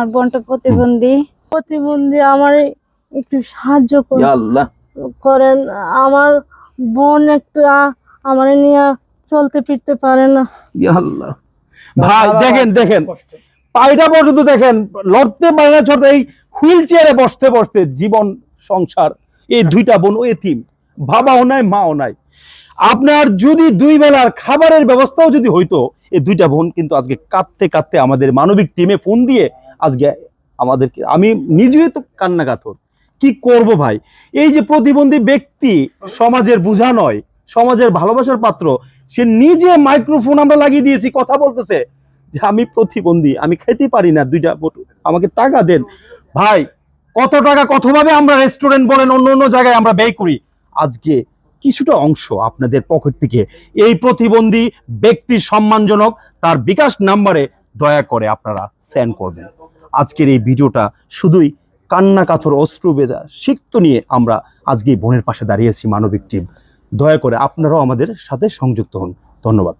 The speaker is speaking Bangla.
আমার বোনটা প্রতিবন্ধী। আমার একটু সাহায্য করেন। আমার বোন একটু আমার নিয়ে চলতে ফিরতে পারে না। ভাই দেখেন দেখেন পায়টা পর্যন্ত দেখেন, লড়তে পারে না, চড়তে, এই হুইল চেয়ারে বসতে বসতে জীবন সংসার, এই দুইটা বোন এতিম, বাবাও নাই মাও নাই। আপনার যদি দুই বেলার খাবারের ব্যবস্থাও যদি হইতো, এই দুইটা বোন কিন্তু আজকে কাঁদতে কাঁদতে আমাদের মানবিক টিমে ফোন দিয়ে আজকে আমাদেরকে, আমি নিজেই তো কান্নাকাতর। কি করব ভাই, এই যে প্রতিবন্ধী ব্যক্তি সমাজের বোঝা নয়, সমাজের ভালোবাসার পাত্র, সে নিজে মাইক্রোফোন আমরা লাগিয়ে দিয়েছি, কথা বলতেছে যে আমি প্রতিবন্ধী, আমি খেতে পারি না, দুইটা আমাকে টাকা দেন। ভাই কত টাকা কতভাবে আমরা রেস্টুরেন্ট বলেন অন্য অন্য জায়গায় আমরা ব্যয় করি, আজকে কিছুটা অংশ আপনাদের পকেট থেকে এই প্রতিবন্ধী ব্যক্তির সম্মানজনক তার বিকাশ নাম্বারে দয়া করে আপনারা সেন্ড করবেন। আজকের এই ভিডিওটা শুধুই কান্না কাতর অশ্রু ভেজা সিক্ত নিয়ে আমরা আজকে বোনের পাশে দাঁড়িয়েছি মানবিক টিম। দয়া করে আপনারাও আমাদের সাথে সংযুক্ত হন। ধন্যবাদ।